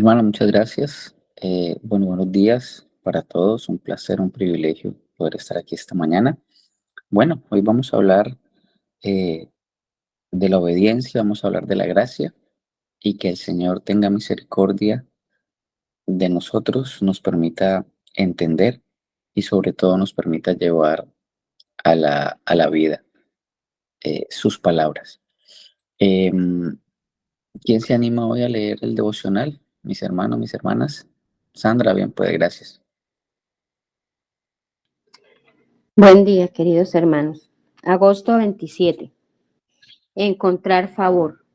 Hermano, muchas gracias. Bueno, buenos días para todos. Un placer, un privilegio poder estar aquí esta mañana. Bueno, hoy vamos a hablar eh, de la obediencia, vamos a hablar de la gracia y que el Señor tenga misericordia de nosotros, nos permita entender y sobre todo nos permita llevar a la vida sus palabras. Em, ¿Quién se anima hoy a leer el devocional? Mis hermanos, mis hermanas. Sandra, bien, pues gracias. Buen día, queridos hermanos. Agosto 27. Encontrar favor.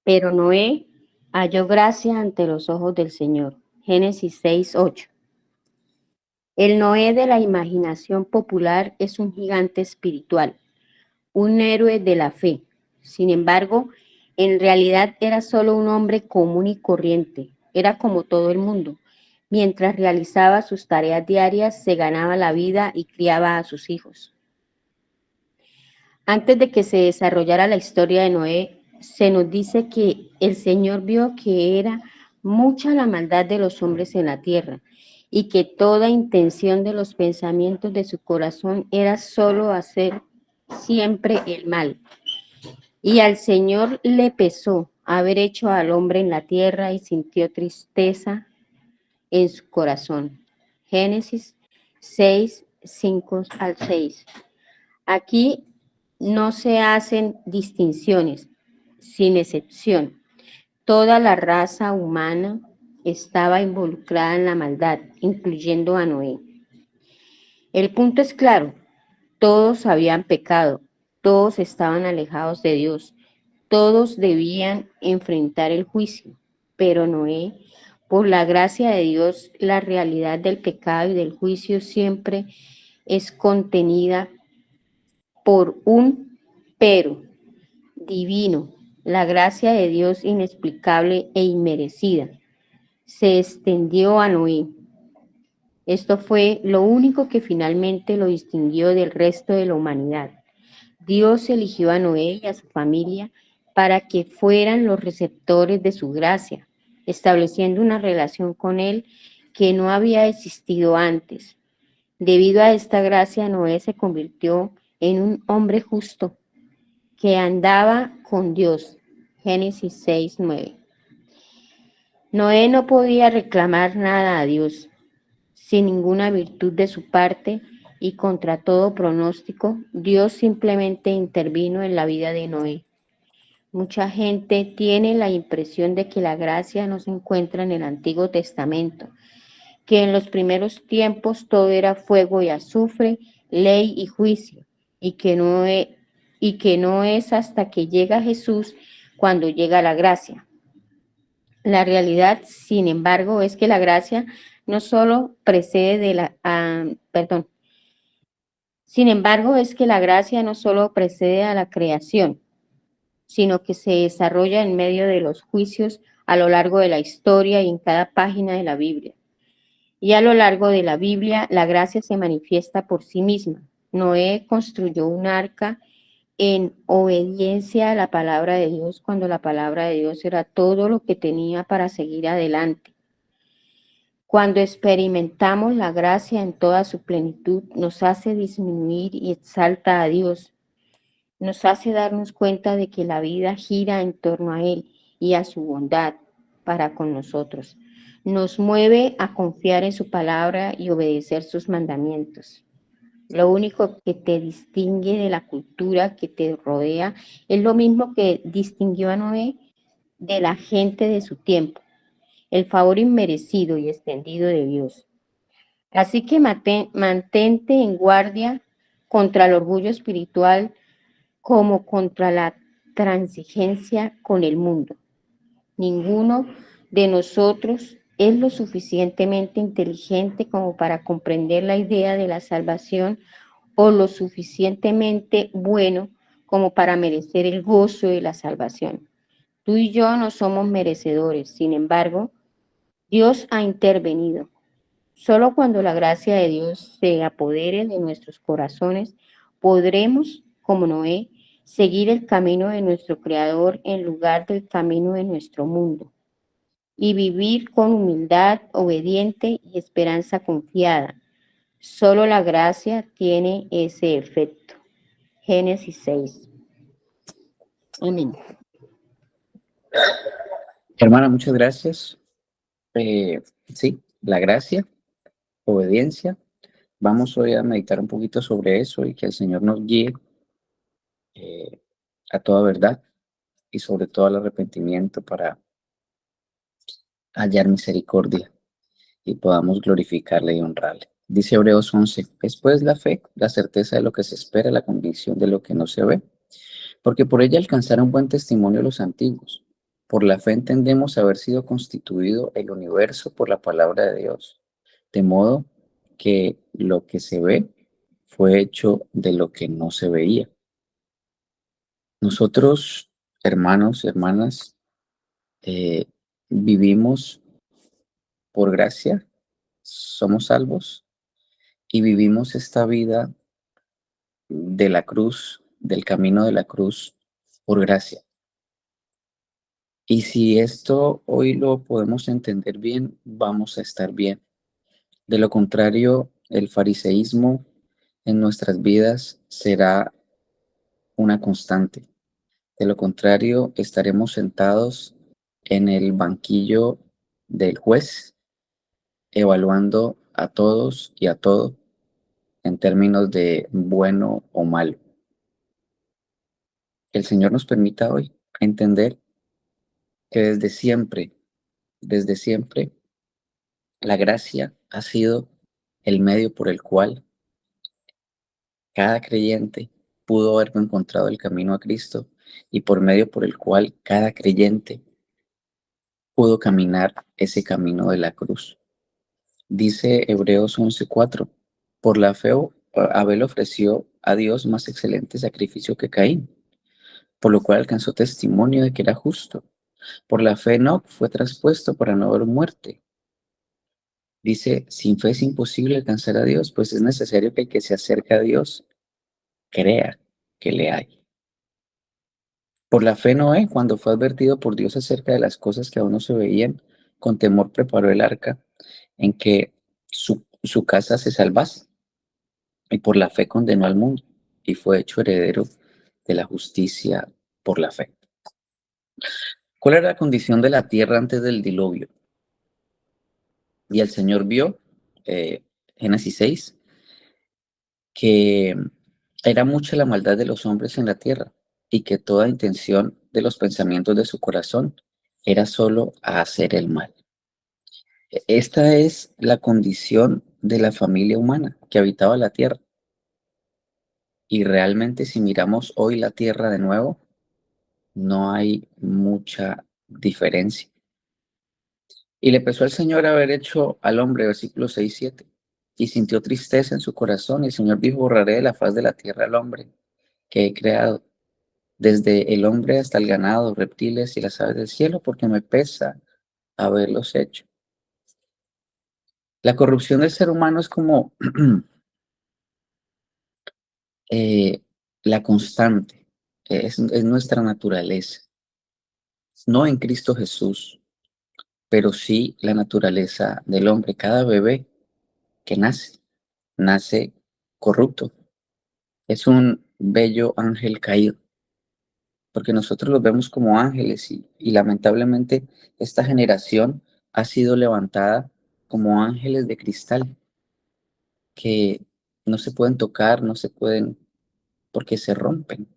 Pero Noé halló gracia ante los ojos del Señor. Génesis 6:8. El Noé de la imaginación popular es un gigante espiritual, un héroe de la fe. Sin embargo, en realidad era solo un hombre común y corriente. Era como todo el mundo. Mientras realizaba sus tareas diarias, se ganaba la vida y criaba a sus hijos. Antes de que se desarrollara la historia de Noé, se nos dice que el Señor vio que era mucha la maldad de los hombres en la tierra y que toda intención de los pensamientos de su corazón era solo hacer siempre el mal. Y al Señor le pesó haber hecho al hombre en la tierra y sintió tristeza en su corazón. Génesis 6:5-6. Aquí no se hacen distinciones, sin excepción. Toda la raza humana estaba involucrada en la maldad, incluyendo a Noé. El punto es claro, todos habían pecado, todos estaban alejados de Dios, todos debían enfrentar el juicio, pero Noé, por la gracia de Dios, la realidad del pecado y del juicio siempre es contenida por un pero divino, la gracia de Dios inexplicable e inmerecida se extendió a Noé. Esto fue lo único que finalmente lo distinguió del resto de la humanidad. Dios eligió a Noé y a su familia para que fueran los receptores de su gracia, estableciendo una relación con Él que no había existido antes. Debido a esta gracia, Noé se convirtió en un hombre justo que andaba con Dios. Génesis 6:9. Noé no podía reclamar nada a Dios. Sin ninguna virtud de su parte y contra todo pronóstico, Dios simplemente intervino en la vida de Noé. Mucha gente tiene la impresión de que la gracia no se encuentra en el Antiguo Testamento, que en los primeros tiempos todo era fuego y azufre, ley y juicio, y que no es hasta que llega Jesús cuando llega la gracia. La realidad, sin embargo, es que la gracia no solo precede de la, sin embargo, es que la gracia no solo precede a la creación, sino que se desarrolla en medio de los juicios a lo largo de la historia y en cada página de la Biblia. Y a lo largo de la Biblia, la gracia se manifiesta por sí misma. Noé construyó un arca en obediencia a la palabra de Dios cuando la palabra de Dios era todo lo que tenía para seguir adelante. Cuando experimentamos la gracia en toda su plenitud, nos hace disminuir y exalta a Dios. Nos hace darnos cuenta de que la vida gira en torno a Él y a su bondad para con nosotros. Nos mueve a confiar en su palabra y obedecer sus mandamientos. Lo único que te distingue de la cultura que te rodea es lo mismo que distinguió a Noé de la gente de su tiempo, el favor inmerecido y extendido de Dios. Así que mantente en guardia contra el orgullo espiritual como contra la transigencia con el mundo. Ninguno de nosotros es lo suficientemente inteligente como para comprender la idea de la salvación o lo suficientemente bueno como para merecer el gozo de la salvación. Tú y yo no somos merecedores, sin embargo, Dios ha intervenido. Solo cuando la gracia de Dios se apodere de nuestros corazones, podremos, como Noé, seguir el camino de nuestro Creador en lugar del camino de nuestro mundo. y vivir con humildad, obediente y esperanza confiada. Solo la gracia tiene ese efecto. Génesis 6. Amén. Hermana, muchas gracias. Sí, la gracia, obediencia. Vamos hoy a meditar un poquito sobre eso y que el Señor nos guíe eh, a toda verdad y sobre todo al arrepentimiento para hallar misericordia y podamos glorificarle y honrarle. Dice Hebreos 11, es pues la fe, la certeza de lo que se espera, la convicción de lo que no se ve, porque por ella alcanzaron buen testimonio los antiguos. Por la fe entendemos haber sido constituido el universo por la palabra de Dios, de modo que lo que se ve fue hecho de lo que no se veía. Nosotros, hermanos y hermanas, eh, vivimos por gracia, somos salvos y vivimos esta vida de la cruz, del camino de la cruz, por gracia. Y si esto hoy lo podemos entender bien, vamos a estar bien. De lo contrario, el fariseísmo en nuestras vidas será una constante. De lo contrario, estaremos sentados en el banquillo del juez, evaluando a todos y a todo en términos de bueno o malo. Que el Señor nos permita hoy entender que desde siempre, la gracia ha sido el medio por el cual cada creyente pudo haber encontrado el camino a Cristo y por medio por el cual cada creyente pudo caminar ese camino de la cruz. Dice Hebreos 11:4, por la fe Abel ofreció a Dios más excelente sacrificio que Caín, por lo cual alcanzó testimonio de que era justo. Por la fe Enoc fue traspuesto para no ver muerte. Dice, sin fe es imposible alcanzar a Dios, pues es necesario que el que se acerca a Dios crea que le hay. Por la fe Noé, cuando fue advertido por Dios acerca de las cosas que aún no se veían, con temor preparó el arca en que su casa se salvase, y por la fe condenó al mundo, y fue hecho heredero de la justicia por la fe. ¿Cuál era la condición de la tierra antes del diluvio? Y el Señor vio, Génesis 6, que era mucha la maldad de los hombres en la tierra y que toda intención de los pensamientos de su corazón era solo a hacer el mal. Esta es la condición de la familia humana que habitaba la tierra. Y realmente si miramos hoy la tierra de nuevo, no hay mucha diferencia. Y le pesó al Señor haber hecho al hombre, versículos 6 y 7, y sintió tristeza en su corazón, y el Señor dijo, borraré de la faz de la tierra al hombre que he creado, desde el hombre hasta el ganado, reptiles y las aves del cielo, porque me pesa haberlos hecho. La corrupción del ser humano es como la constante, es nuestra naturaleza, no en Cristo Jesús, pero sí la naturaleza del hombre. Cada bebé que nace corrupto, es un bello ángel caído, porque nosotros los vemos como ángeles y lamentablemente esta generación ha sido levantada como ángeles de cristal que no se pueden tocar, no se pueden, porque se rompen,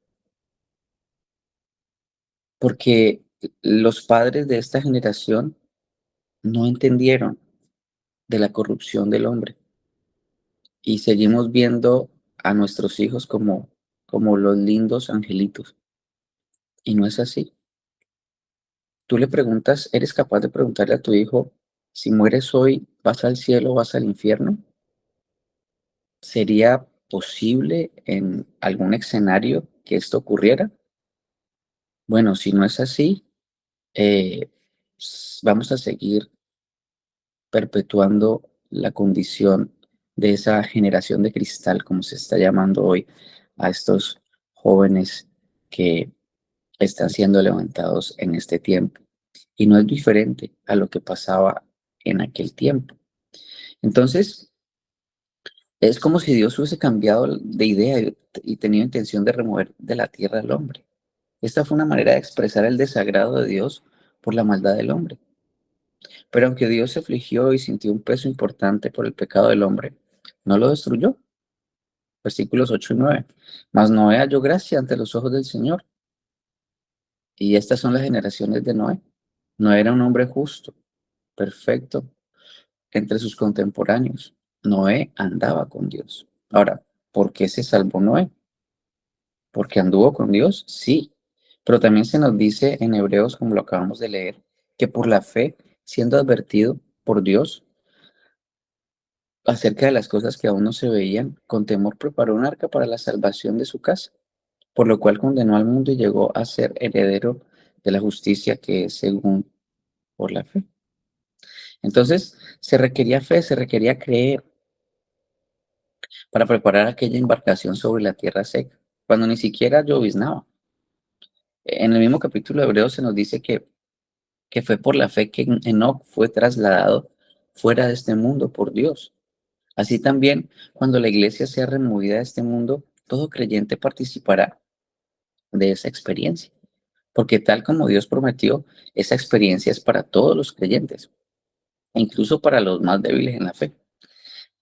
porque los padres de esta generación no entendieron de la corrupción del hombre y seguimos viendo a nuestros hijos como los lindos angelitos y no es así. Tú le preguntas, ¿eres capaz de preguntarle a tu hijo, si mueres hoy, vas al cielo o vas al infierno? ¿Sería posible en algún escenario que esto ocurriera? Bueno, si no es así, eh, vamos a seguir perpetuando la condición de esa generación de cristal, como se está llamando hoy a estos jóvenes que están siendo levantados en este tiempo. y no es diferente a lo que pasaba en aquel tiempo. Entonces, es como si Dios hubiese cambiado de idea y tenido intención de remover de la tierra al hombre. Esta fue una manera de expresar el desagrado de Dios por la maldad del hombre. Pero aunque Dios se afligió y sintió un peso importante por el pecado del hombre, no lo destruyó. Versículos 8 y 9. Mas Noé halló gracia ante los ojos del Señor. Y estas son las generaciones de Noé. Noé era un hombre justo, perfecto entre sus contemporáneos. Noé andaba con Dios. Ahora, ¿por qué se salvó Noé? ¿Porque anduvo con Dios? Sí. Pero también se nos dice en Hebreos, como lo acabamos de leer, que por la fe, siendo advertido por Dios acerca de las cosas que aún no se veían, con temor preparó un arca para la salvación de su casa, por lo cual condenó al mundo y llegó a ser heredero de la justicia que es según por la fe. Entonces, se requería fe, se requería creer para preparar aquella embarcación sobre la tierra seca, cuando ni siquiera lloviznaba. En el mismo capítulo de Hebreos se nos dice que fue por la fe que Enoc fue trasladado fuera de este mundo por Dios. Así también, cuando la iglesia sea removida de este mundo, todo creyente participará de esa experiencia, porque tal como Dios prometió, esa experiencia es para todos los creyentes, e incluso para los más débiles en la fe.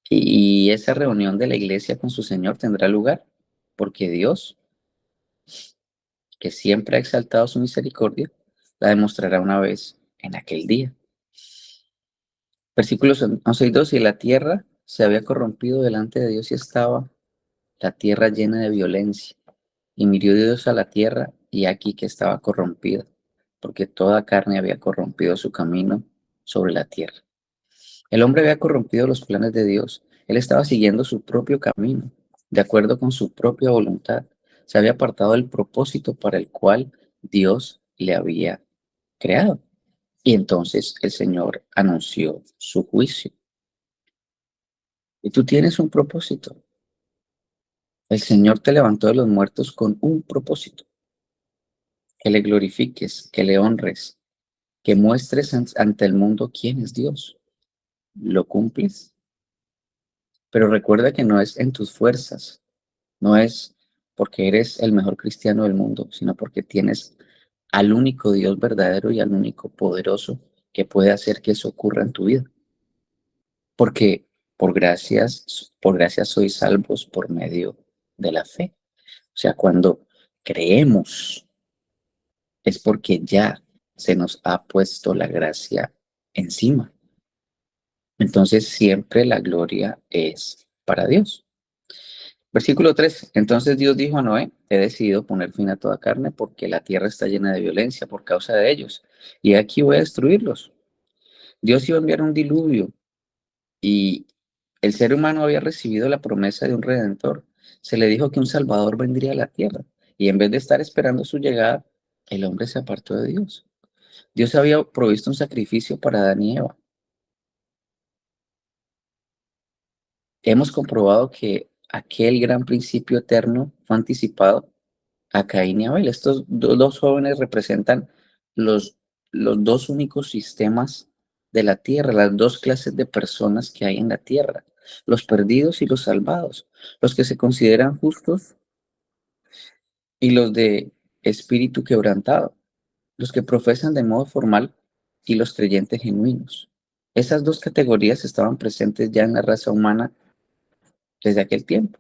Y esa reunión de la iglesia con su Señor tendrá lugar, porque Dios, que siempre ha exaltado su misericordia, la demostrará una vez en aquel día. Versículos 11 y 12, y la tierra se había corrompido delante de Dios y estaba la tierra llena de violencia. Y miró Dios a la tierra y aquí que estaba corrompida, porque toda carne había corrompido su camino sobre la tierra. El hombre había corrompido los planes de Dios. Él estaba siguiendo su propio camino, de acuerdo con su propia voluntad. Se había apartado del propósito para el cual Dios le había creado. Y entonces el Señor anunció su juicio. Y tú tienes un propósito. El Señor te levantó de los muertos con un propósito. Que le glorifiques, que le honres, que muestres ante el mundo quién es Dios. ¿Lo cumples? Pero recuerda que no es en tus fuerzas, no es porque eres el mejor cristiano del mundo, sino porque tienes al único Dios verdadero y al único poderoso que puede hacer que eso ocurra en tu vida. Porque por gracias sois salvos por medio de la fe. O sea, cuando creemos es porque ya se nos ha puesto la gracia encima. Entonces siempre la gloria es para Dios. Versículo 3. Entonces Dios dijo a Noé, he decidido poner fin a toda carne porque la tierra está llena de violencia por causa de ellos. Y aquí voy a destruirlos. Dios iba a enviar un diluvio y el ser humano había recibido la promesa de un redentor. Se le dijo que un salvador vendría a la tierra. Y en vez de estar esperando su llegada, el hombre se apartó de Dios. Dios había provisto un sacrificio para Adán y Eva. Hemos comprobado que aquel gran principio eterno fue anticipado a Caín y Abel. Estos dos jóvenes representan los, los dos únicos sistemas de la tierra, las dos clases de personas que hay en la tierra, los perdidos y los salvados, los que se consideran justos y los de espíritu quebrantado, los que profesan de modo formal y los creyentes genuinos. Esas dos categorías estaban presentes ya en la raza humana desde aquel tiempo.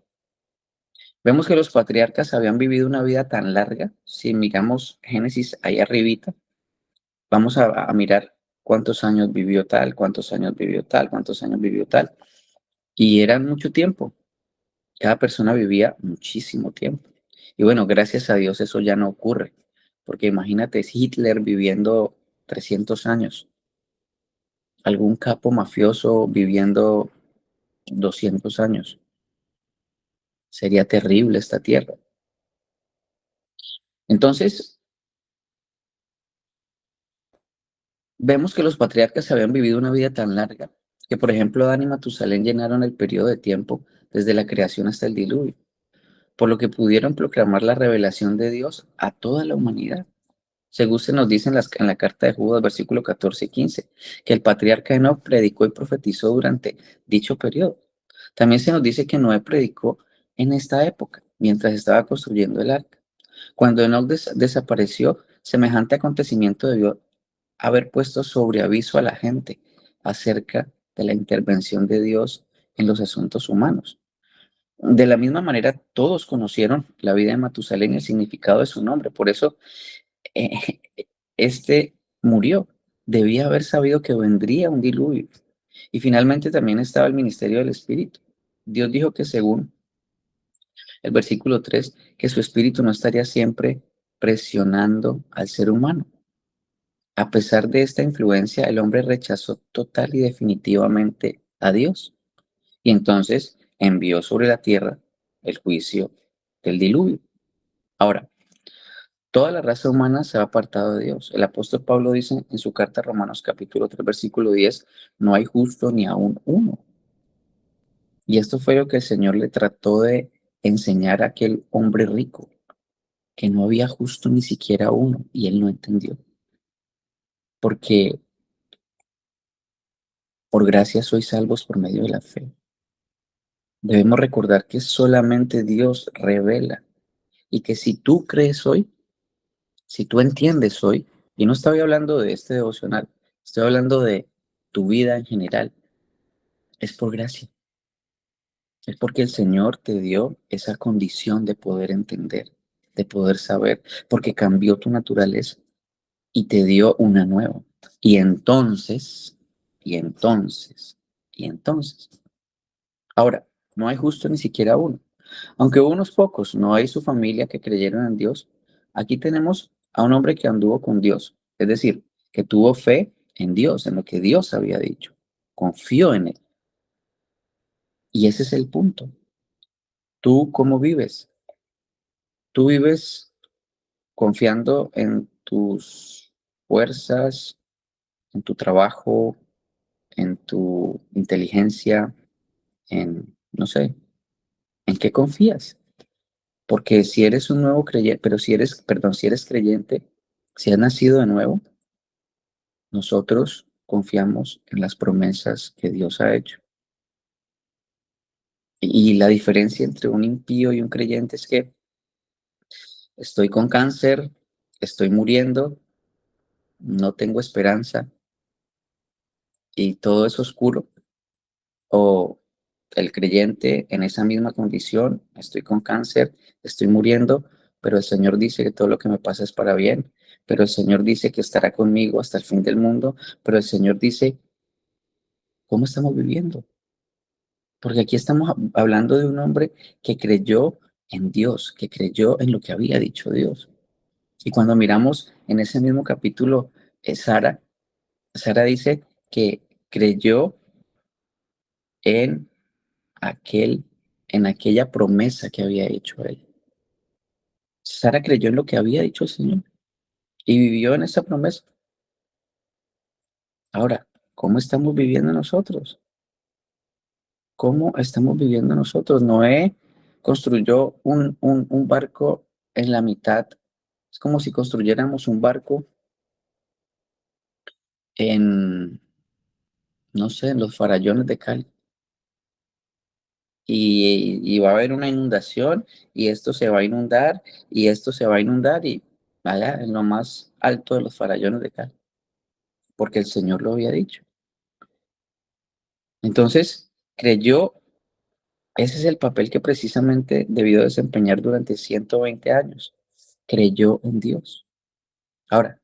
Vemos que los patriarcas habían vivido una vida tan larga. Si miramos Génesis ahí arribita, vamos a mirar cuántos años vivió tal, cuántos años vivió tal, cuántos años vivió tal. Y eran mucho tiempo. Cada persona vivía muchísimo tiempo. Y bueno, gracias a Dios eso ya no ocurre. Porque imagínate Hitler viviendo 300 años, algún capo mafioso viviendo 200 años. Sería terrible esta tierra. Entonces, vemos que los patriarcas habían vivido una vida tan larga que, por ejemplo, Adán y Matusalén llenaron el periodo de tiempo desde la creación hasta el diluvio, por lo que pudieron proclamar la revelación de Dios a toda la humanidad. Según se nos dice en la carta de Judas, versículo 14 y 15, que el patriarca Enoc predicó y profetizó durante dicho periodo. También se nos dice que Noé predicó en esta época, mientras estaba construyendo el arca. Cuando Enoc desapareció, semejante acontecimiento debió haber puesto sobre aviso a la gente acerca de la intervención de Dios en los asuntos humanos. De la misma manera, todos conocieron la vida de Matusalén y el significado de su nombre. Por eso, eh, este murió. Debía haber sabido que vendría un diluvio. Y finalmente también estaba el ministerio del Espíritu. Dios dijo que según el versículo 3, que su Espíritu no estaría siempre presionando al ser humano. A pesar de esta influencia, el hombre rechazó total y definitivamente a Dios. Y entonces envió sobre la tierra el juicio del diluvio. Ahora, toda la raza humana se ha apartado de Dios. El apóstol Pablo dice en su carta a Romanos capítulo 3, versículo 10, no hay justo ni aún uno. Y esto fue lo que el Señor le trató de enseñar a aquel hombre rico, que no había justo ni siquiera uno, y él no entendió. Porque por gracia sois salvos por medio de la fe. Debemos recordar que solamente Dios revela y que si tú crees hoy, si tú entiendes hoy, y no estoy hablando de este devocional, estoy hablando de tu vida en general, es por gracia. Es porque el Señor te dio esa condición de poder entender, de poder saber, porque cambió tu naturaleza y te dio una nueva. Y entonces, y entonces, y entonces. Ahora, no hay justo ni siquiera uno. Aunque hubo unos pocos, no hay su familia que creyeron en Dios. Aquí tenemos a un hombre que anduvo con Dios, es decir, que tuvo fe en Dios, en lo que Dios había dicho. Confió en él. Y ese es el punto. ¿Tú cómo vives? ¿Tú vives confiando en tus fuerzas, en tu trabajo, en tu inteligencia, no sé, en qué confías? Porque si eres un nuevo creyente, pero si eres creyente, si has nacido de nuevo, nosotros confiamos en las promesas que Dios ha hecho. Y la diferencia entre un impío y un creyente es que estoy con cáncer, estoy muriendo, no tengo esperanza y todo es oscuro. O el creyente en esa misma condición, estoy con cáncer, estoy muriendo, pero el Señor dice que todo lo que me pasa es para bien, pero el Señor dice que estará conmigo hasta el fin del mundo, pero el Señor dice, ¿cómo estamos viviendo? Porque aquí estamos hablando de un hombre que creyó en Dios, que creyó en lo que había dicho Dios. Y cuando miramos en ese mismo capítulo, Sara dice que creyó en aquel, en aquella promesa que había hecho él. Sara creyó en lo que había dicho el Señor y vivió en esa promesa. Ahora, ¿cómo estamos viviendo nosotros? ¿Cómo estamos viviendo nosotros? Noé construyó un barco en la mitad. Es como si construyéramos un barco en, no sé, en los farallones de Cali. Y va a haber una inundación y esto se va a inundar y esto se va a inundar y vaya en lo más alto de los farallones de Cali, porque el Señor lo había dicho. Entonces, creyó, ese es el papel que precisamente debió desempeñar durante 120 años. Creyó en Dios. Ahora,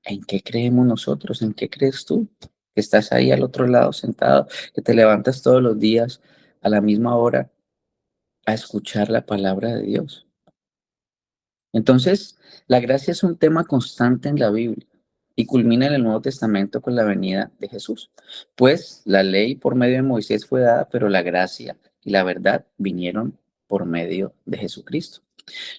¿en qué creemos nosotros? ¿En qué crees tú? Que estás ahí al otro lado sentado, que te levantas todos los días a la misma hora a escuchar la palabra de Dios. Entonces, la gracia es un tema constante en la Biblia y culmina en el Nuevo Testamento con la venida de Jesús. Pues la ley por medio de Moisés fue dada, pero la gracia y la verdad vinieron por medio de Jesucristo.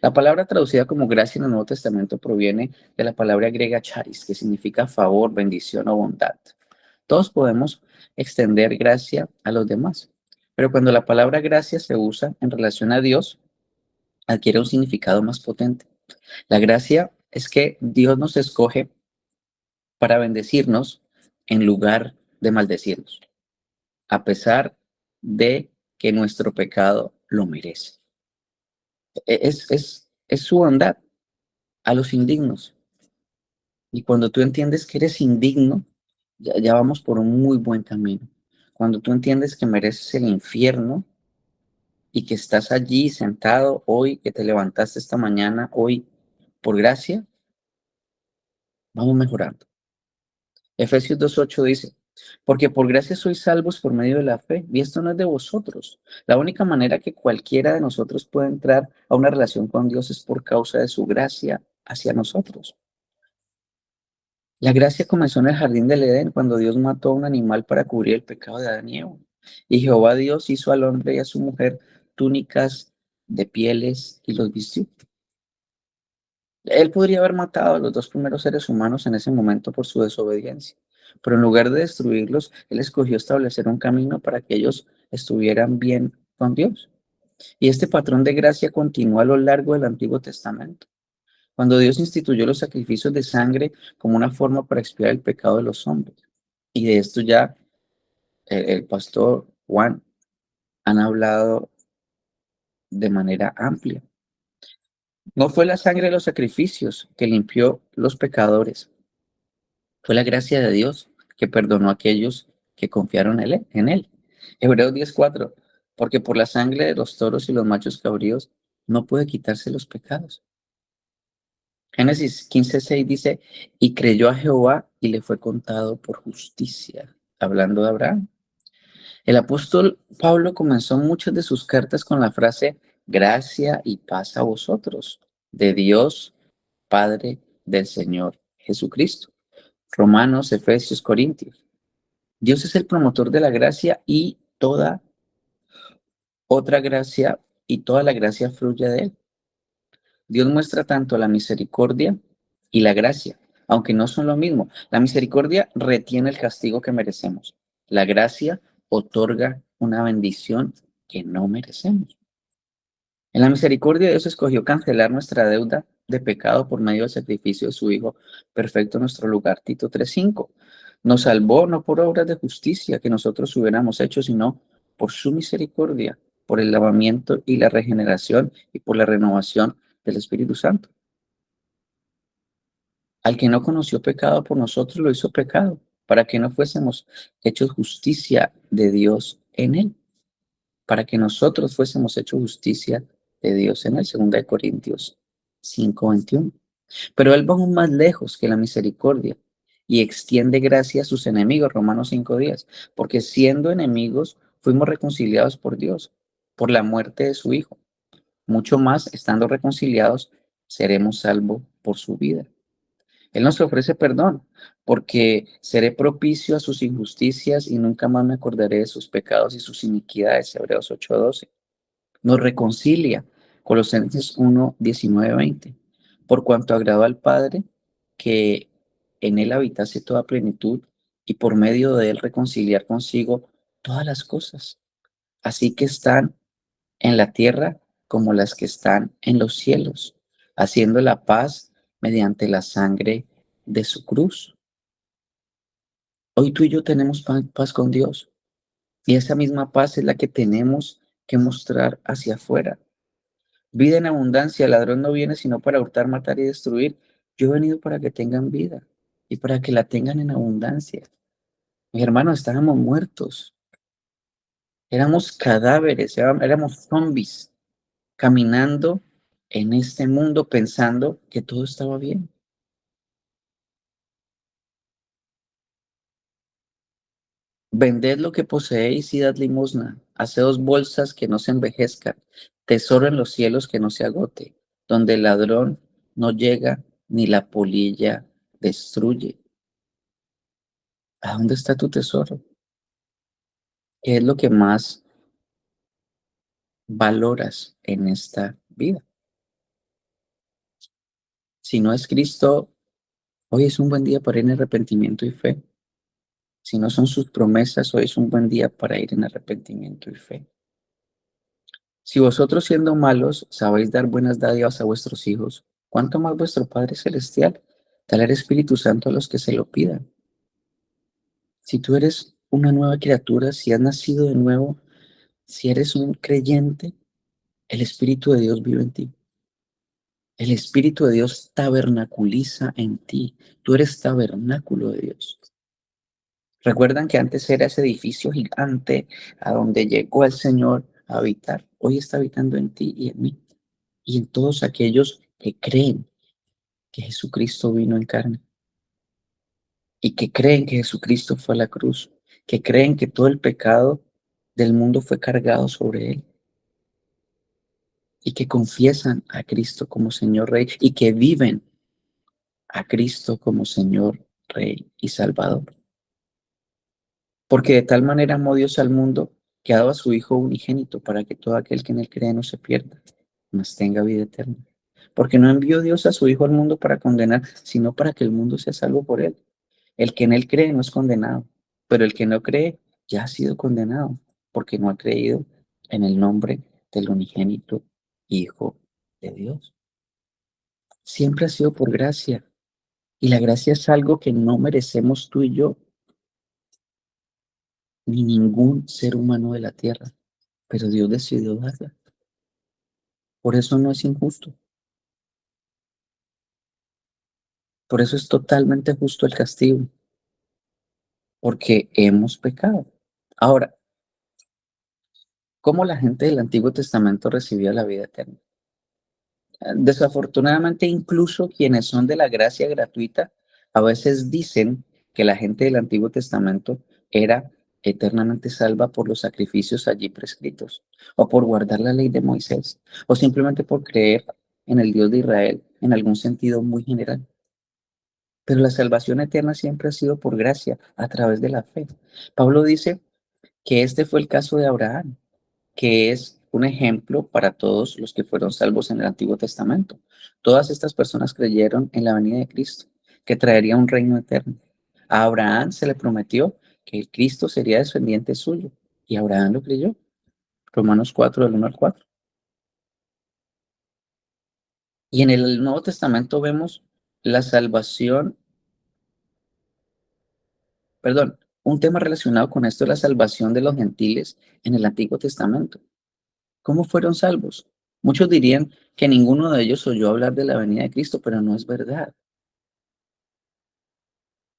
La palabra traducida como gracia en el Nuevo Testamento proviene de la palabra griega charis, que significa favor, bendición o bondad. Todos podemos extender gracia a los demás, pero cuando la palabra gracia se usa en relación a Dios, adquiere un significado más potente. La gracia es que Dios nos escoge para bendecirnos en lugar de maldecirnos, a pesar de que nuestro pecado lo merece. Es su bondad a los indignos. Y cuando tú entiendes que eres indigno, ya vamos por un muy buen camino. Cuando tú entiendes que mereces el infierno y que estás allí sentado hoy, que te levantaste esta mañana, hoy, por gracia, vamos mejorando. Efesios 2:8 dice, porque por gracia sois salvos por medio de la fe, y esto no es de vosotros. La única manera que cualquiera de nosotros puede entrar a una relación con Dios es por causa de su gracia hacia nosotros. La gracia comenzó en el jardín del Edén, cuando Dios mató a un animal para cubrir el pecado de Adán y Eva. Y Jehová Dios hizo al hombre y a su mujer túnicas de pieles y los vistió. Él podría haber matado a los dos primeros seres humanos en ese momento por su desobediencia, pero en lugar de destruirlos, él escogió establecer un camino para que ellos estuvieran bien con Dios. Y este patrón de gracia continuó a lo largo del Antiguo Testamento. Cuando Dios instituyó los sacrificios de sangre como una forma para expiar el pecado de los hombres. Y de esto ya el pastor Juan han hablado de manera amplia. No fue la sangre de los sacrificios que limpió los pecadores, fue la gracia de Dios que perdonó a aquellos que confiaron en él. Hebreos 10:4, porque por la sangre de los toros y los machos cabríos no puede quitarse los pecados. Génesis 15:6 dice, y creyó a Jehová y le fue contado por justicia, hablando de Abraham. El apóstol Pablo comenzó muchas de sus cartas con la frase, gracia y paz a vosotros, de Dios, Padre del Señor Jesucristo. Romanos, Efesios, Corintios. Dios es el promotor de la gracia y toda otra gracia y toda la gracia fluye de él. Dios muestra tanto la misericordia y la gracia, aunque no son lo mismo. La misericordia retiene el castigo que merecemos. La gracia otorga una bendición que no merecemos. En la misericordia Dios escogió cancelar nuestra deuda de pecado por medio del sacrificio de su Hijo perfecto en nuestro lugar. Tito 3:5. Nos salvó no por obras de justicia que nosotros hubiéramos hecho, sino por su misericordia, por el lavamiento y la regeneración y por la renovación del Espíritu Santo. Al que no conoció pecado por nosotros lo hizo pecado, para que no fuésemos hechos justicia de Dios en él, para que nosotros fuésemos hechos justicia de Dios en él, 2 Corintios 5:21. Pero él va aún más lejos que la misericordia y extiende gracia a sus enemigos, Romanos 5:10, porque siendo enemigos fuimos reconciliados por Dios, por la muerte de su Hijo. Mucho más, estando reconciliados, seremos salvos por su vida. Él nos ofrece perdón, porque seré propicio a sus injusticias y nunca más me acordaré de sus pecados y sus iniquidades, Hebreos 8:12. Nos reconcilia, Colosenses 1:19-20, por cuanto agradó al Padre que en él habitase toda plenitud y por medio de él reconciliar consigo todas las cosas, así que están en la tierra como las que están en los cielos, haciendo la paz mediante la sangre de su cruz. Hoy tú y yo tenemos paz con Dios y esa misma paz es la que tenemos que mostrar hacia afuera. Vida en abundancia, el ladrón no viene sino para hurtar, matar y destruir. Yo he venido para que tengan vida y para que la tengan en abundancia. Mis hermanos, estábamos muertos, éramos cadáveres, éramos zombies, caminando en este mundo pensando que todo estaba bien. Vended lo que poseéis y dad limosna. Haceos bolsas que no se envejezcan, tesoro en los cielos que no se agote, donde el ladrón no llega ni la polilla destruye. ¿A dónde está tu tesoro? ¿Qué es lo que más valoras en esta vida? Si no es Cristo, hoy es un buen día para ir en arrepentimiento y fe. Si no son sus promesas, hoy es un buen día para ir en arrepentimiento y fe. Si vosotros siendo malos sabéis dar buenas dádivas a vuestros hijos, ¿Cuánto más vuestro Padre Celestial dará el Espíritu Santo a los que se lo pidan? Si tú eres una nueva criatura, si has nacido de nuevo, si eres un creyente, el Espíritu de Dios vive en ti. El Espíritu de Dios tabernaculiza en ti. Tú eres tabernáculo de Dios. Recuerdan que antes era ese edificio gigante a donde llegó el Señor a habitar. Hoy está habitando en ti y en mí. Y en todos aquellos que creen que Jesucristo vino en carne y que creen que Jesucristo fue a la cruz, que creen que todo el pecado del mundo fue cargado sobre él y que confiesan a Cristo como Señor Rey y que viven a Cristo como Señor Rey y Salvador. Porque de tal manera amó Dios al mundo que ha dado a su Hijo unigénito para que todo aquel que en él cree no se pierda, mas tenga vida eterna. Porque no envió Dios a su Hijo al mundo para condenar, sino para que el mundo sea salvo por él. El que en él cree no es condenado, pero el que no cree ya ha sido condenado, porque no ha creído en el nombre del unigénito Hijo de Dios. Siempre ha sido por gracia, y la gracia es algo que no merecemos tú y yo, ni ningún ser humano de la tierra, pero Dios decidió darla. Por eso no es injusto, por eso es totalmente justo el castigo, porque hemos pecado. Ahora, ¿cómo la gente del Antiguo Testamento recibía la vida eterna? Desafortunadamente, incluso quienes son de la gracia gratuita, a veces dicen que la gente del Antiguo Testamento era eternamente salva por los sacrificios allí prescritos, o por guardar la ley de Moisés, o simplemente por creer en el Dios de Israel en algún sentido muy general. Pero la salvación eterna siempre ha sido por gracia, a través de la fe. Pablo dice que este fue el caso de Abraham, que es un ejemplo para todos los que fueron salvos en el Antiguo Testamento. Todas estas personas creyeron en la venida de Cristo, que traería un reino eterno. A Abraham se le prometió que el Cristo sería descendiente suyo, y Abraham lo creyó. Romanos 4, del 1 al 4. Y en el Nuevo Testamento vemos la salvación, perdón, un tema relacionado con esto es la salvación de los gentiles en el Antiguo Testamento. ¿Cómo fueron salvos? Muchos dirían que ninguno de ellos oyó hablar de la venida de Cristo, pero no es verdad.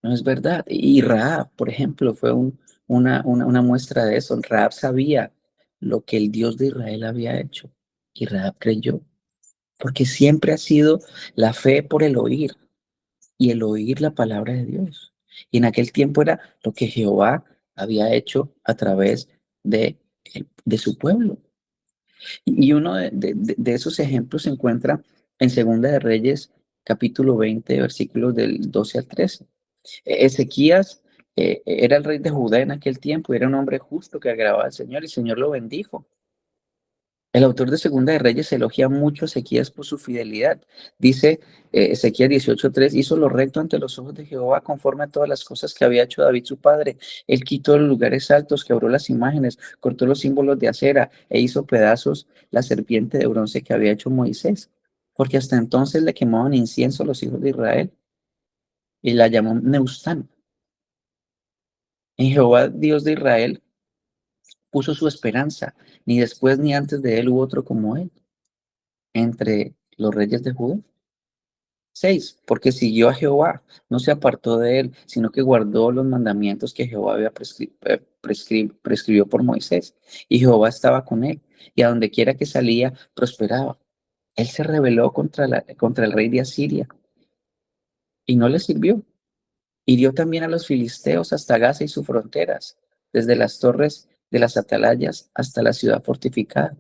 No es verdad. Y Rahab, por ejemplo, fue una muestra de eso. Rahab sabía lo que el Dios de Israel había hecho y Rahab creyó, porque siempre ha sido la fe por el oír y el oír la palabra de Dios. Y en aquel tiempo era lo que Jehová había hecho a través de su pueblo. Y uno de esos ejemplos se encuentra en Segunda de Reyes, capítulo 20, versículos del 12 al 13. Ezequías era el rey de Judá en aquel tiempo, era un hombre justo que agradaba al Señor y el Señor lo bendijo. El autor de Segunda de Reyes elogia mucho a Ezequías por su fidelidad. Dice Ezequías 18:3, hizo lo recto ante los ojos de Jehová conforme a todas las cosas que había hecho David su padre. Él quitó los lugares altos, quebró las imágenes, cortó los símbolos de acera e hizo pedazos la serpiente de bronce que había hecho Moisés. Porque hasta entonces le quemaban incienso a los hijos de Israel y la llamó Neustán. En Jehová, Dios de Israel, puso su esperanza. Ni después ni antes de él hubo otro como él entre los reyes de Judá. 6, porque siguió a Jehová, no se apartó de él, sino que guardó los mandamientos que Jehová había prescribió por Moisés. Y Jehová estaba con él, y a donde quiera que salía, prosperaba. Él se rebeló contra el rey de Asiria, y no le sirvió. Hirió también a los filisteos hasta Gaza y sus fronteras, desde las torres de las atalayas hasta la ciudad fortificada.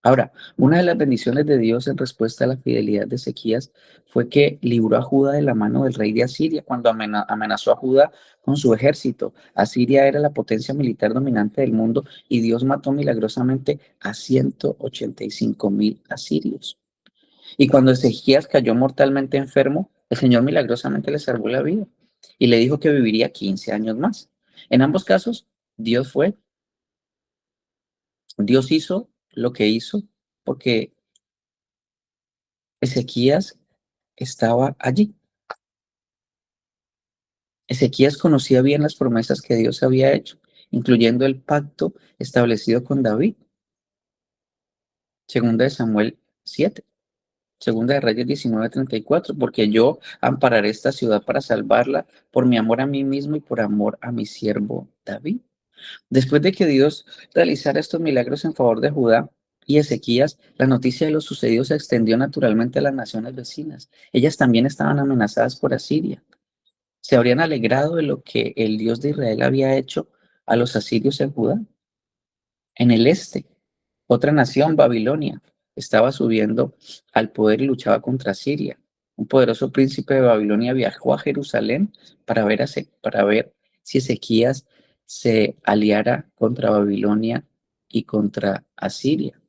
Ahora, una de las bendiciones de Dios en respuesta a la fidelidad de Ezequías fue que libró a Judá de la mano del rey de Asiria cuando amenazó a Judá con su ejército. Asiria era la potencia militar dominante del mundo y Dios mató milagrosamente a 185,000 asirios. Y cuando Ezequías cayó mortalmente enfermo, el Señor milagrosamente le salvó la vida y le dijo que viviría 15 años más. En ambos casos, Dios fue, Dios hizo lo que hizo porque Ezequías estaba allí. Ezequías conocía bien las promesas que Dios había hecho, incluyendo el pacto establecido con David. Segunda de Samuel 7, Segunda de Reyes 19:34, porque yo ampararé esta ciudad para salvarla por mi amor a mí mismo y por amor a mi siervo David. Después de que Dios realizara estos milagros en favor de Judá y Ezequías, la noticia de lo sucedido se extendió naturalmente a las naciones vecinas. Ellas también estaban amenazadas por Asiria. Se habrían alegrado de lo que el Dios de Israel había hecho a los asirios en Judá. En el este, otra nación, Babilonia, estaba subiendo al poder y luchaba contra Siria. Un poderoso príncipe de Babilonia viajó a Jerusalén para ver si Ezequías se aliara contra Babilonia y contra Asiria.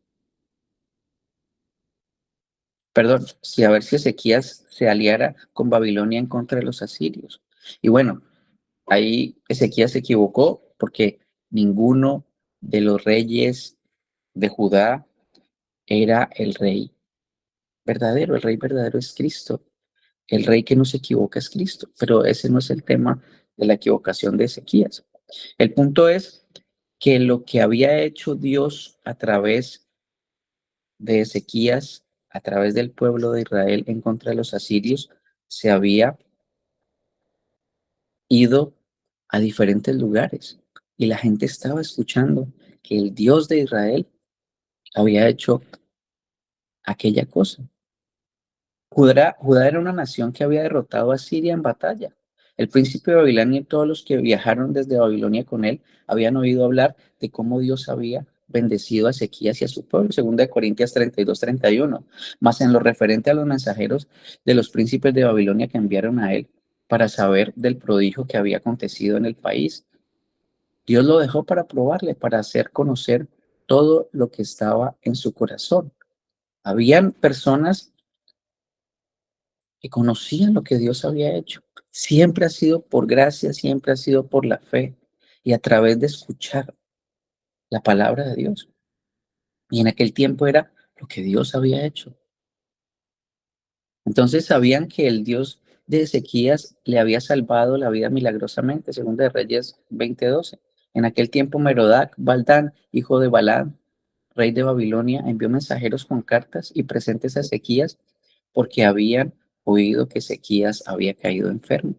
Perdón, sí, a ver si Ezequías se aliara con Babilonia en contra de los asirios. Y bueno, ahí Ezequías se equivocó porque ninguno de los reyes de Judá era el rey verdadero. El rey verdadero es Cristo. El rey que no se equivoca es Cristo. Pero ese no es el tema de la equivocación de Ezequías. El punto es que lo que había hecho Dios a través de Ezequías, a través del pueblo de Israel en contra de los asirios, se había ido a diferentes lugares y la gente estaba escuchando que el Dios de Israel había hecho aquella cosa. Judá era una nación que había derrotado a Siria en batalla. El príncipe de Babilonia y todos los que viajaron desde Babilonia con él habían oído hablar de cómo Dios había bendecido a Ezequías y a su pueblo, segunda de Corintios 32:31. Mas en lo referente a los mensajeros de los príncipes de Babilonia que enviaron a él para saber del prodigio que había acontecido en el país, Dios lo dejó para probarle, para hacer conocer todo lo que estaba en su corazón. Habían personas que conocían lo que Dios había hecho. Siempre ha sido por gracia, siempre ha sido por la fe y a través de escuchar la palabra de Dios. Y en aquel tiempo era lo que Dios había hecho. Entonces sabían que el Dios de Ezequías le había salvado la vida milagrosamente, según de Reyes 20:12. En aquel tiempo Merodac Baldán, hijo de Balán, rey de Babilonia, envió mensajeros con cartas y presentes a Ezequías porque habían oído que Ezequías había caído enfermo.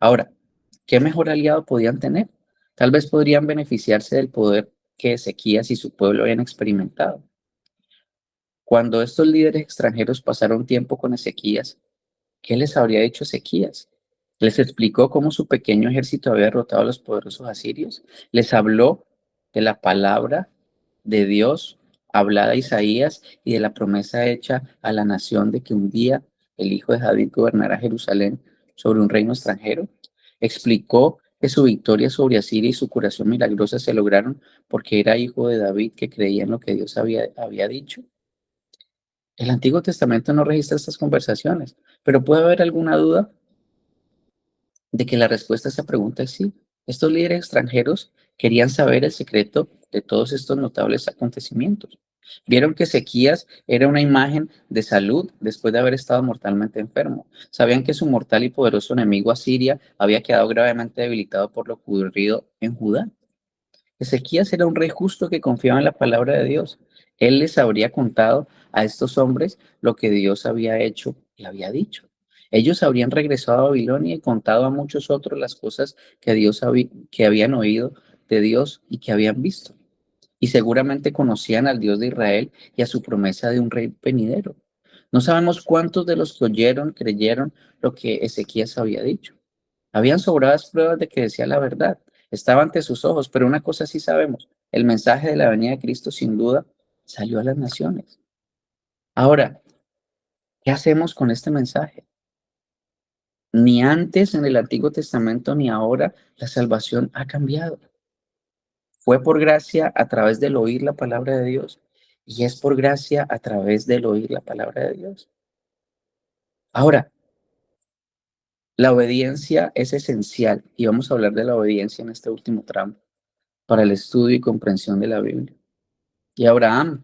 Ahora, ¿qué mejor aliado podían tener? Tal vez podrían beneficiarse del poder que Ezequías y su pueblo habían experimentado. Cuando estos líderes extranjeros pasaron tiempo con Ezequías, ¿qué les habría dicho Ezequías? Les explicó cómo su pequeño ejército había derrotado a los poderosos asirios. Les habló de la palabra de Dios hablada a Isaías y de la promesa hecha a la nación de que un día el hijo de David gobernará Jerusalén sobre un reino extranjero. Explicó que su victoria sobre Asiria y su curación milagrosa se lograron porque era hijo de David que creía en lo que Dios había dicho. El Antiguo Testamento no registra estas conversaciones, pero puede haber alguna duda de que la respuesta a esa pregunta es sí. Estos líderes extranjeros querían saber el secreto de todos estos notables acontecimientos. Vieron que Ezequías era una imagen de salud después de haber estado mortalmente enfermo. Sabían que su mortal y poderoso enemigo Asiria había quedado gravemente debilitado por lo ocurrido en Judá. Ezequías era un rey justo que confiaba en la palabra de Dios. Él les habría contado a estos hombres lo que Dios había hecho y había dicho. Ellos habrían regresado a Babilonia y contado a muchos otros las cosas que habían oído de Dios y que habían visto. Y seguramente conocían al Dios de Israel y a su promesa de un rey venidero. No sabemos cuántos de los que oyeron creyeron lo que Ezequías había dicho. Habían sobradas pruebas de que decía la verdad. Estaba ante sus ojos, pero una cosa sí sabemos. El mensaje de la venida de Cristo sin duda salió a las naciones. Ahora, ¿qué hacemos con este mensaje? Ni antes en el Antiguo Testamento ni ahora la salvación ha cambiado. Fue por gracia a través del oír la palabra de Dios y es por gracia a través del oír la palabra de Dios. Ahora, la obediencia es esencial y vamos a hablar de la obediencia en este último tramo para el estudio y comprensión de la Biblia. Y Abraham,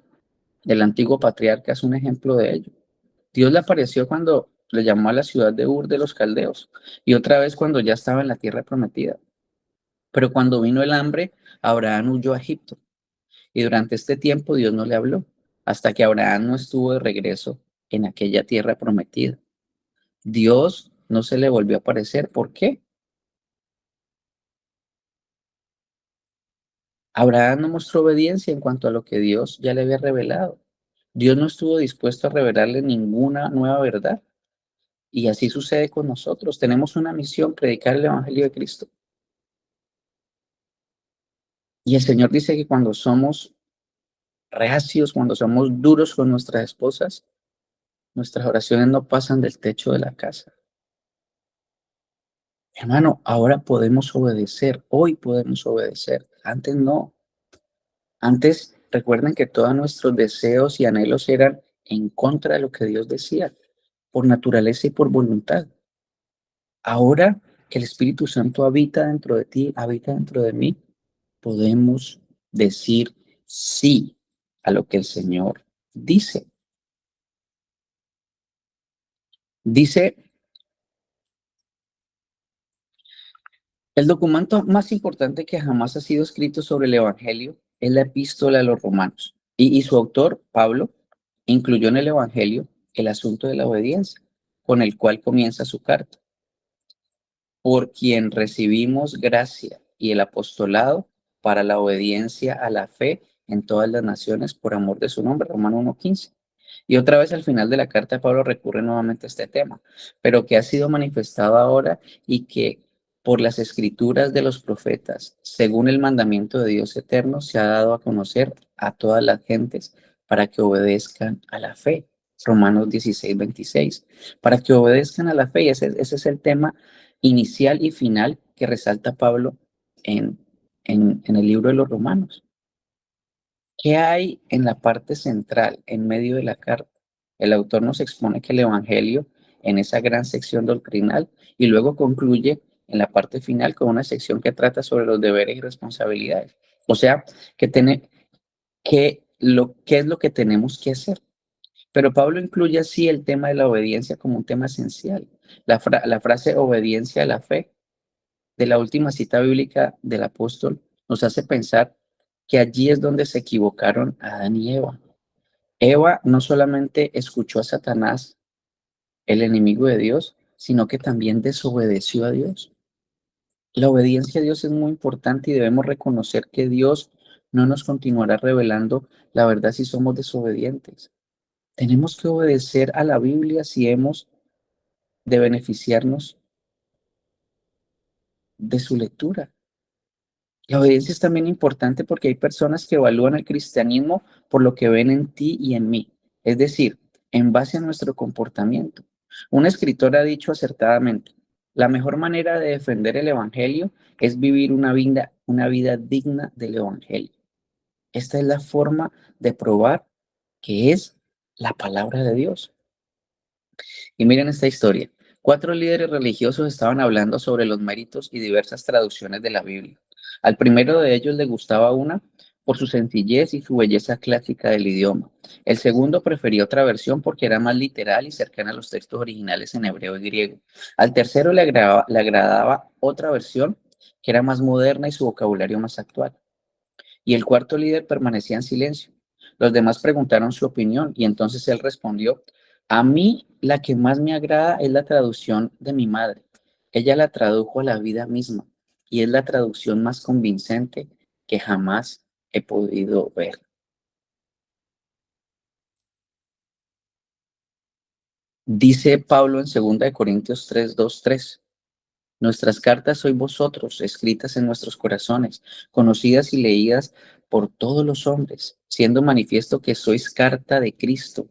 el antiguo patriarca, es un ejemplo de ello. Dios le apareció cuando le llamó a la ciudad de Ur de los Caldeos, y otra vez cuando ya estaba en la tierra prometida. Pero cuando vino el hambre, Abraham huyó a Egipto, y durante este tiempo Dios no le habló, hasta que Abraham no estuvo de regreso en aquella tierra prometida. Dios no se le volvió a aparecer. ¿Por qué? Abraham no mostró obediencia en cuanto a lo que Dios ya le había revelado. Dios no estuvo dispuesto a revelarle ninguna nueva verdad. Y así sucede con nosotros. Tenemos una misión: predicar el Evangelio de Cristo. Y el Señor dice que cuando somos reacios, cuando somos duros con nuestras esposas, nuestras oraciones no pasan del techo de la casa. Hermano, ahora podemos obedecer, hoy podemos obedecer. Antes no. Antes, recuerden que todos nuestros deseos y anhelos eran en contra de lo que Dios decía, por naturaleza y por voluntad. Ahora que el Espíritu Santo habita dentro de ti, habita dentro de mí, podemos decir sí a lo que el Señor dice. Dice, el documento más importante que jamás ha sido escrito sobre el Evangelio es la Epístola a los Romanos. Y su autor, Pablo, incluyó en el Evangelio el asunto de la obediencia, con el cual comienza su carta. Por quien recibimos gracia y el apostolado para la obediencia a la fe en todas las naciones por amor de su nombre, Romanos 1:15. Y otra vez al final de la carta Pablo recurre nuevamente a este tema, pero que ha sido manifestado ahora y que por las escrituras de los profetas, según el mandamiento de Dios eterno, se ha dado a conocer a todas las gentes para que obedezcan a la fe. Romanos 16:26. Para que obedezcan a la fe, y ese es el tema inicial y final que resalta Pablo en, en el libro de los Romanos. ¿Qué hay en la parte central, en medio de la carta? El autor nos expone que el Evangelio, en esa gran sección doctrinal, y luego concluye en la parte final con una sección que trata sobre los deberes y responsabilidades. O sea, qué es lo que tenemos que hacer. Pero Pablo incluye así el tema de la obediencia como un tema esencial. La frase obediencia a la fe de la última cita bíblica del apóstol nos hace pensar que allí es donde se equivocaron Adán y Eva. Eva no solamente escuchó a Satanás, el enemigo de Dios, sino que también desobedeció a Dios. La obediencia a Dios es muy importante y debemos reconocer que Dios no nos continuará revelando la verdad si somos desobedientes. Tenemos que obedecer a la Biblia si hemos de beneficiarnos de su lectura. La obediencia es también importante porque hay personas que evalúan el cristianismo por lo que ven en ti y en mí, es decir, en base a nuestro comportamiento. Un escritor ha dicho acertadamente, la mejor manera de defender el Evangelio es vivir una vida digna del Evangelio. Esta es la forma de probar que es la palabra de Dios. Y miren esta historia. 4 líderes religiosos estaban hablando sobre los méritos y diversas traducciones de la Biblia. Al primero de ellos le gustaba una por su sencillez y su belleza clásica del idioma. El segundo prefería otra versión porque era más literal y cercana a los textos originales en hebreo y griego. Al tercero le agradaba otra versión que era más moderna y su vocabulario más actual. Y el cuarto líder permanecía en silencio. Los demás preguntaron su opinión y entonces él respondió, a mí la que más me agrada es la traducción de mi madre. Ella la tradujo a la vida misma y es la traducción más convincente que jamás he podido ver. Dice Pablo en 2 Corintios 3:2-3. Nuestras cartas sois vosotros, escritas en nuestros corazones, conocidas y leídas por todos los hombres, siendo manifiesto que sois carta de Cristo,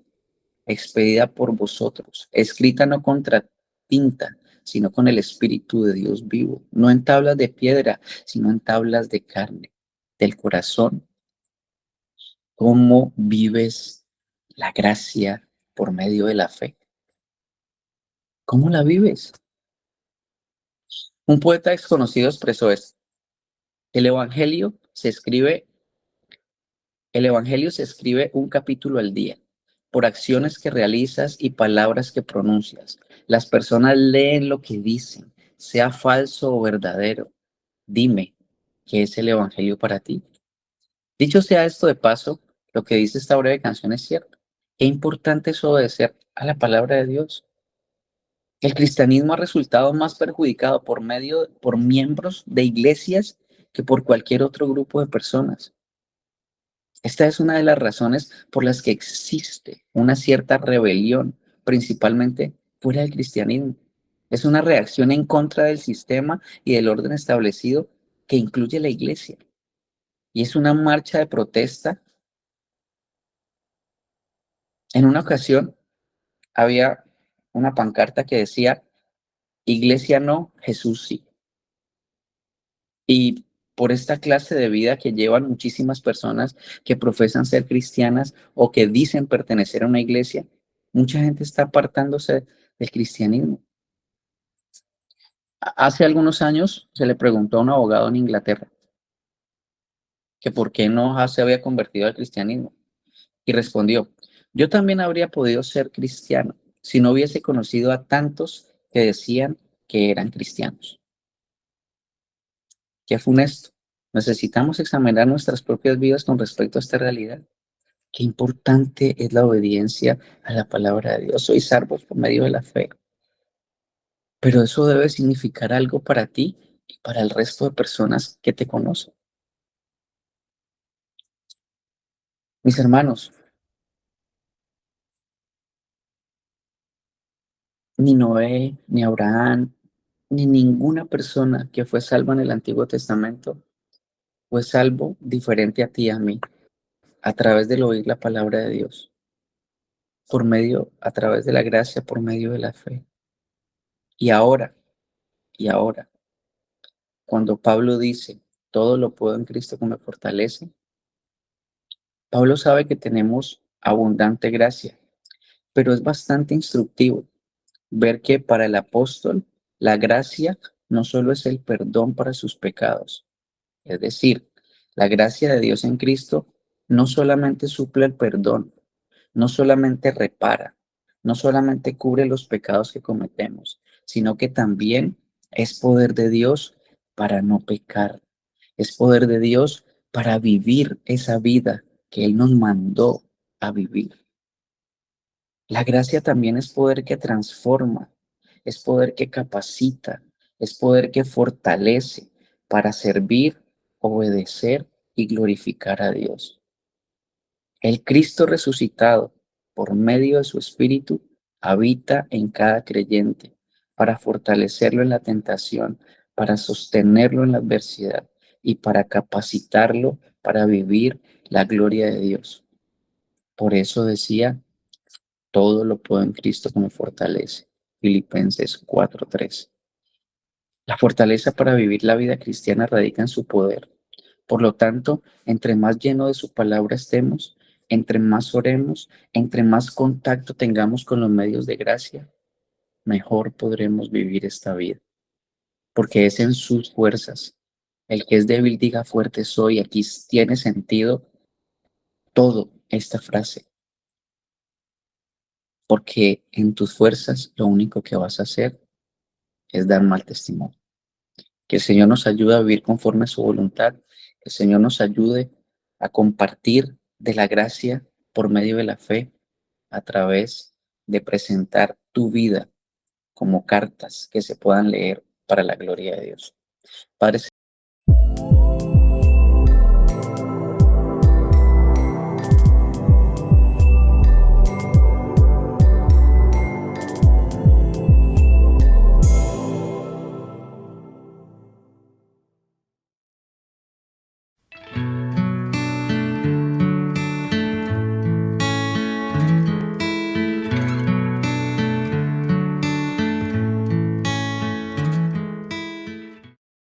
expedida por vosotros, escrita no contra tinta, sino con el Espíritu de Dios vivo, no en tablas de piedra, sino en tablas de carne, del corazón. ¿Cómo vives la gracia por medio de la fe? ¿Cómo la vives? Un poeta desconocido expresó esto. El Evangelio se escribe El Evangelio se escribe un capítulo al día, por acciones que realizas y palabras que pronuncias. Las personas leen lo que dicen, sea falso o verdadero. Dime, ¿qué es el evangelio para ti? Dicho sea esto de paso, lo que dice esta breve canción es cierto. Qué importante es obedecer a la palabra de Dios. El cristianismo ha resultado más perjudicado por miembros de iglesias que por cualquier otro grupo de personas. Esta es una de las razones por las que existe una cierta rebelión, principalmente fuera del cristianismo. Es una reacción en contra del sistema y del orden establecido que incluye la iglesia. Y es una marcha de protesta. En una ocasión había una pancarta que decía, Iglesia no, Jesús sí. Y por esta clase de vida que llevan muchísimas personas que profesan ser cristianas o que dicen pertenecer a una iglesia, mucha gente está apartándose del cristianismo. Hace algunos años se le preguntó a un abogado en Inglaterra que por qué no se había convertido al cristianismo y respondió, yo también habría podido ser cristiano si no hubiese conocido a tantos que decían que eran cristianos. Qué funesto. Necesitamos examinar nuestras propias vidas con respecto a esta realidad. Qué importante es la obediencia a la palabra de Dios. Soy salvo por medio de la fe. Pero eso debe significar algo para ti y para el resto de personas que te conocen. Mis hermanos, ni Noé, ni Abraham, ni ninguna persona que fue salva en el Antiguo Testamento fue salvo diferente a ti y a mí, a través del oír la palabra de Dios, a través de la gracia, por medio de la fe. Y ahora, y ahora, cuando Pablo dice, todo lo puedo en Cristo que me fortalece, Pablo sabe que tenemos abundante gracia, pero es bastante instructivo ver que para el apóstol la gracia no solo es el perdón para sus pecados, es decir, la gracia de Dios en Cristo no solamente suple el perdón, no solamente repara, no solamente cubre los pecados que cometemos, sino que también es poder de Dios para no pecar. Es poder de Dios para vivir esa vida que Él nos mandó a vivir. La gracia también es poder que transforma, es poder que capacita, es poder que fortalece para servir, obedecer y glorificar a Dios. El Cristo resucitado, por medio de su Espíritu, habita en cada creyente para fortalecerlo en la tentación, para sostenerlo en la adversidad y para capacitarlo para vivir la gloria de Dios. Por eso decía, todo lo puedo en Cristo que me fortalece. Filipenses 4:3. La fortaleza para vivir la vida cristiana radica en su poder. Por lo tanto, entre más lleno de su palabra estemos, entre más oremos, entre más contacto tengamos con los medios de gracia, mejor podremos vivir esta vida. Porque es en sus fuerzas. El que es débil diga fuerte soy. Aquí tiene sentido todo esta frase. Porque en tus fuerzas lo único que vas a hacer es dar mal testimonio. Que el Señor nos ayude a vivir conforme a su voluntad. Que el Señor nos ayude a compartir de la gracia por medio de la fe a través de presentar tu vida como cartas que se puedan leer para la gloria de Dios. Padre